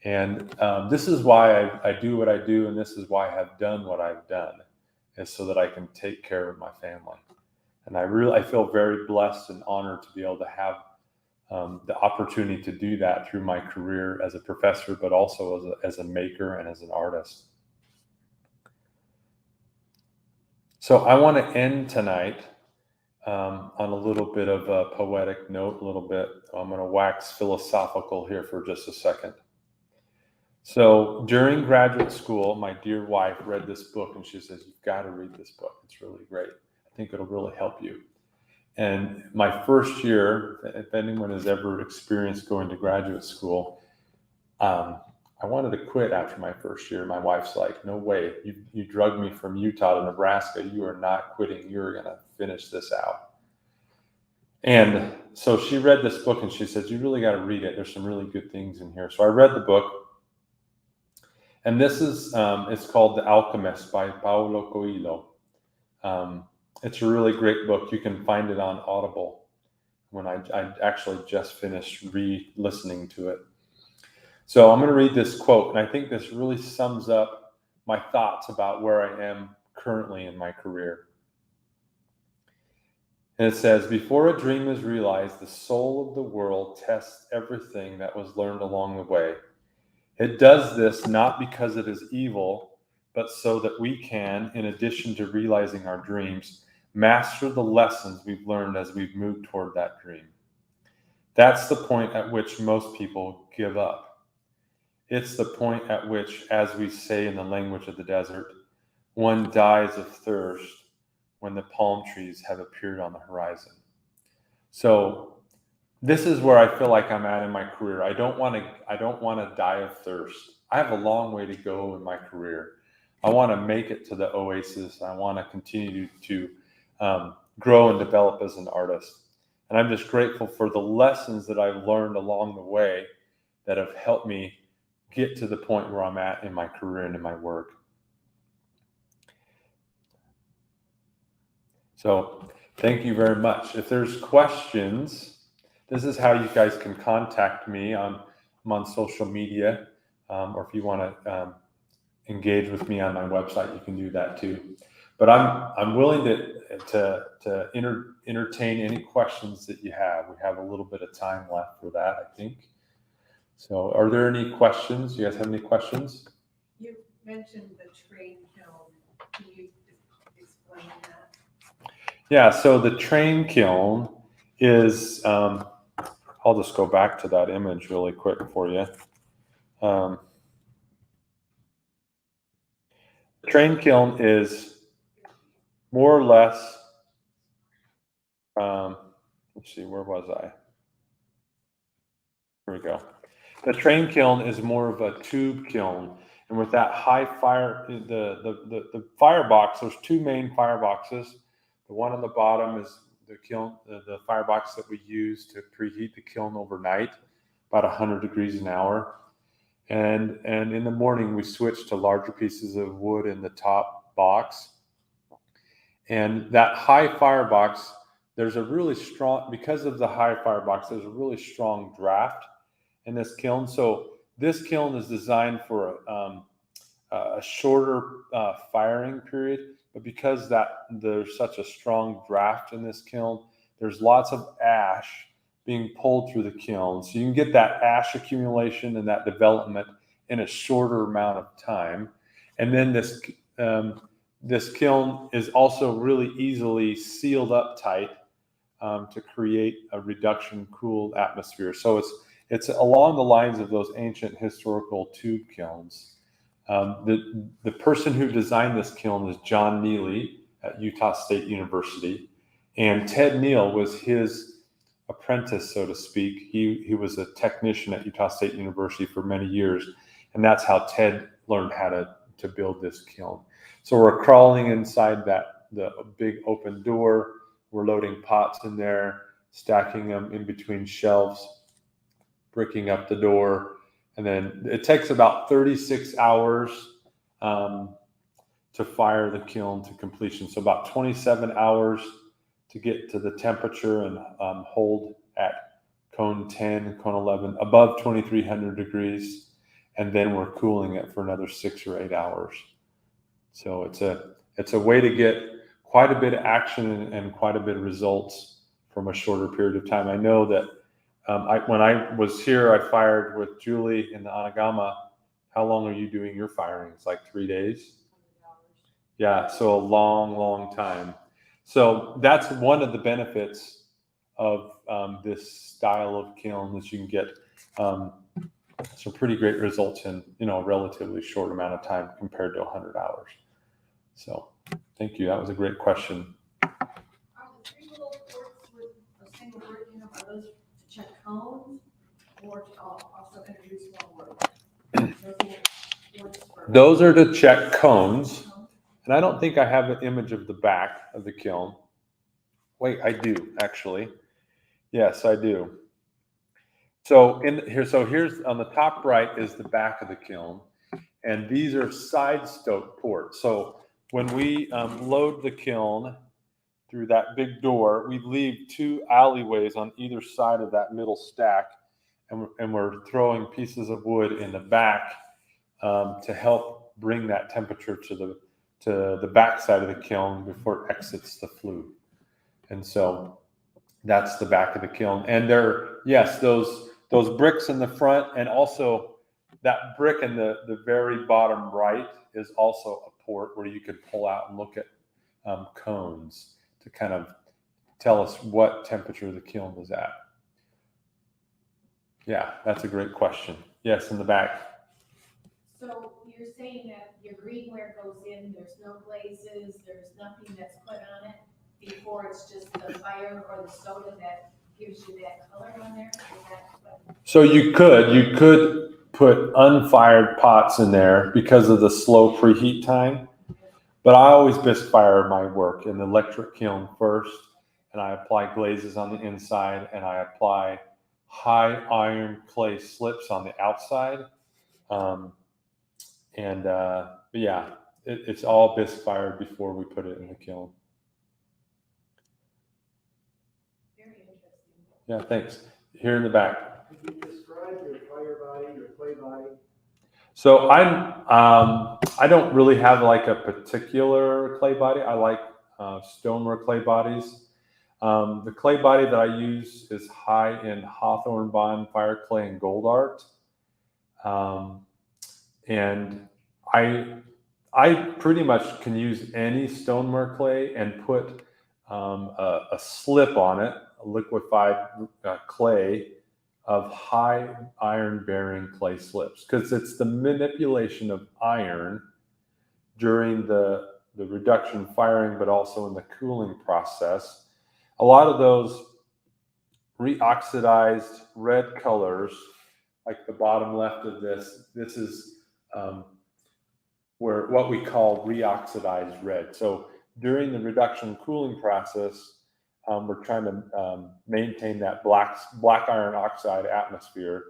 And this is why I do what I do, and this is why I have done what I've done, is so that I can take care of my family. And I feel very blessed and honored to be able to have the opportunity to do that through my career as a professor, but also as a maker and as an artist. So I want to end tonight on a little bit of a poetic note, a little bit. I'm going to wax philosophical here for just a second. So during graduate school, my dear wife read this book and she says, "You've got to read this book. It's really great. I think it'll really help you." And my first year, if anyone has ever experienced going to graduate school, I wanted to quit after my first year. My wife's like, "No way. You drugged me from Utah to Nebraska. You are not quitting. You're going to finish this out." And so she read this book and she says, "You really got to read it. There's some really good things in here." So I read the book. And this is, it's called The Alchemist by Paulo Coelho. It's a really great book. You can find it on Audible. When I actually just finished re-listening to it. So I'm going to read this quote, and I think this really sums up my thoughts about where I am currently in my career. And it says, "Before a dream is realized, the soul of the world tests everything that was learned along the way. It does this not because it is evil, but so that we can, in addition to realizing our dreams, master the lessons we've learned as we've moved toward that dream. That's the point at which most people give up. It's the point at which, as we say in the language of the desert, one dies of thirst when the palm trees have appeared on the horizon." So this is where I feel like I'm at in my career. I don't want to die of thirst. I have a long way to go in my career. I want to make it to the oasis. I want to continue to grow and develop as an artist. And I'm just grateful for the lessons that I've learned along the way that have helped me get to the point where I'm at in my career and in my work. So thank you very much. If there's questions, this is how you guys can contact me. I'm on social media, or if you want to engage with me on my website, you can do that too. But I'm willing to entertain any questions that you have. We have a little bit of time left for that, I think. So, are there any questions? You guys have any questions? You mentioned the train kiln. Can you explain that? Yeah. So the train kiln is. I'll just go back to that image really quick for you. The train kiln is more or less, let's see, where was I? Here we go. The train kiln is more of a tube kiln. And with that high fire, the firebox, there's 2 main fireboxes. The one on the bottom is the kiln, the firebox that we use to preheat the kiln overnight, about 100 degrees an hour. And in the morning, we switch to larger pieces of wood in the top box. And that high firebox, there's a really strong, because of the high firebox, there's a really strong draft in this kiln. So this kiln is designed for a shorter firing period, but because there's such a strong draft in this kiln, there's lots of ash being pulled through the kiln. So you can get that ash accumulation and that development in a shorter amount of time. And then this kiln is also really easily sealed up tight to create a reduction cooled atmosphere. So it's along the lines of those ancient historical tube kilns. The person who designed this kiln is John Neely at Utah State University, and Ted Neal was his apprentice, so to speak. He was a technician at Utah State University for many years, and that's how Ted learned how to build this kiln. So we're crawling inside the big open door. We're loading pots in there, stacking them in between shelves, bricking up the door, and then it takes about 36 hours to fire the kiln to completion. So about 27 hours to get to the temperature and hold at cone 10, cone 11, above 2300 degrees, and then we're cooling it for another 6 or 8 hours. So it's a way to get quite a bit of action and quite a bit of results from a shorter period of time. I know that when I was here, I fired with Julie in the Anagama. How long are you doing your firing? It's like 3 days? Yeah, so a long, long time. So that's one of the benefits of this style of kiln, that you can get some pretty great results in a relatively short amount of time compared to 100 hours. So thank you. That was a great question. Are the 3 little quarts with a single word in them, are those to check cones or to also introduce one word? Those are to check cones. And I don't think I have an image of the back of the kiln. Wait, I do actually. Yes, I do. So here's on the top right is the back of the kiln, and these are side stoke ports. So when we load the kiln through that big door, we leave 2 alleyways on either side of that middle stack, and we're throwing pieces of wood in the back to help bring that temperature to the back side of the kiln before it exits the flue. And so that's the back of the kiln. And those bricks in the front, and also that brick in the very bottom right is also a port where you could pull out and look at cones to kind of tell us what temperature the kiln is at. Yeah, that's a great question. Yes, in the back. So you're saying that your greenware goes in, there's no glazes, there's nothing that's put on it before it's just the fire or the soda that gives you that color on there? So you could put unfired pots in there because of the slow preheat time, but I always bisque fire my work in the electric kiln first, and I apply glazes on the inside, and I apply high iron clay slips on the outside. But yeah, it's all bisque fired before we put it in the kiln. Very interesting. Yeah, thanks. Here in the back. Could you describe your fire body, your clay body? So I don't really have like a particular clay body. I like stoneware clay bodies. The clay body that I use is high in Hawthorne Bond fire clay and gold art. And I pretty much can use any stoneware clay and put a slip on it, a liquefied clay of high iron bearing clay slips, because it's the manipulation of iron during the reduction firing, but also in the cooling process. A lot of those reoxidized red colors, like the bottom left of this is where what we call reoxidized red. So during the reduction cooling process, we're trying to maintain that black iron oxide atmosphere.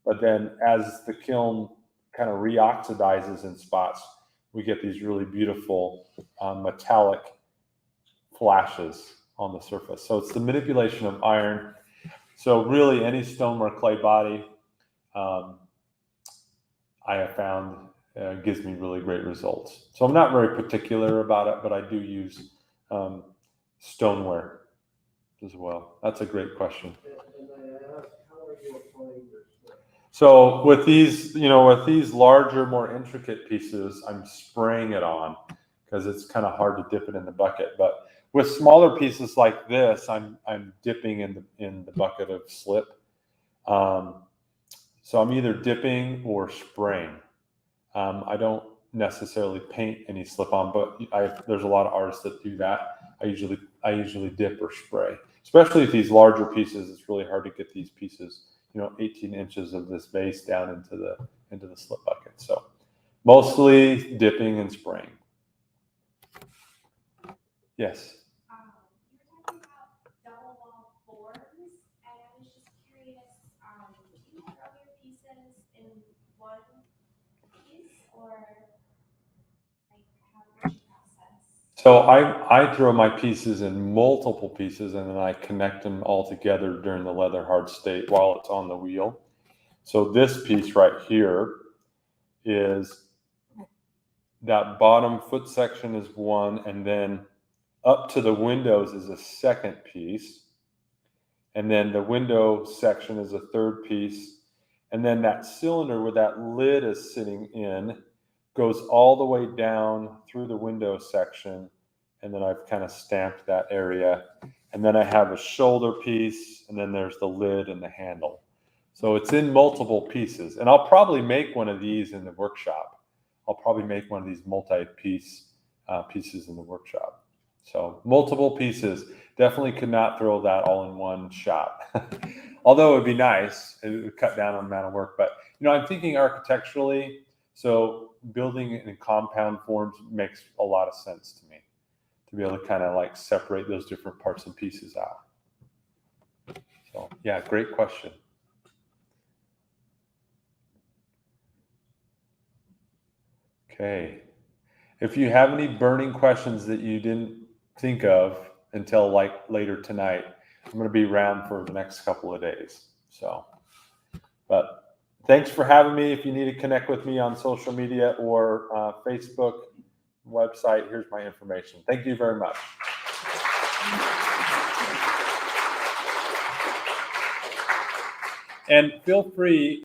But then as the kiln kind of reoxidizes in spots, we get these really beautiful metallic flashes on the surface. So it's the manipulation of iron. So really any stoneware clay body I have found gives me really great results. So I'm not very particular about it, but I do use stoneware as well. That's a great question. And I asked, how are you applying your slip? So with these larger, more intricate pieces, I'm spraying it on, because it's kind of hard to dip it in the bucket. But with smaller pieces like this, I'm dipping in the bucket of slip. So I'm either dipping or spraying. I don't necessarily paint any slip-on, but there's a lot of artists that do that. I usually dip or spray, especially if these larger pieces. It's really hard to get these pieces, 18 inches of this base down into the slip bucket. So mostly dipping and spraying. Yes. You were talking about double wall forms, and I was just curious, do you throw your pieces in one piece, or like what's your process? So I throw my pieces in multiple pieces, and then I connect them all together during the leather hard state while it's on the wheel. So this piece right here is that bottom foot section is one, and then up to the windows is a second piece. And then the window section is a third piece. And then that cylinder where that lid is sitting in goes all the way down through the window section. And then I've kind of stamped that area. And then I have a shoulder piece, and then there's the lid and the handle. So it's in multiple pieces. And I'll probably make one of these in the workshop. I'll probably make one of these multi-piece pieces in the workshop. So multiple pieces. Definitely could not throw that all in one shot. Although it would be nice. It would cut down on the amount of work. But, I'm thinking architecturally, so building it in compound forms makes a lot of sense to me, to be able to kind of like separate those different parts and pieces out. So, yeah, great question. Okay. If you have any burning questions that you didn't think of until like later tonight, I'm going to be around for the next couple of days. So, but thanks for having me. If you need to connect with me on social media or Facebook, website, here's my information. Thank you very much. And feel free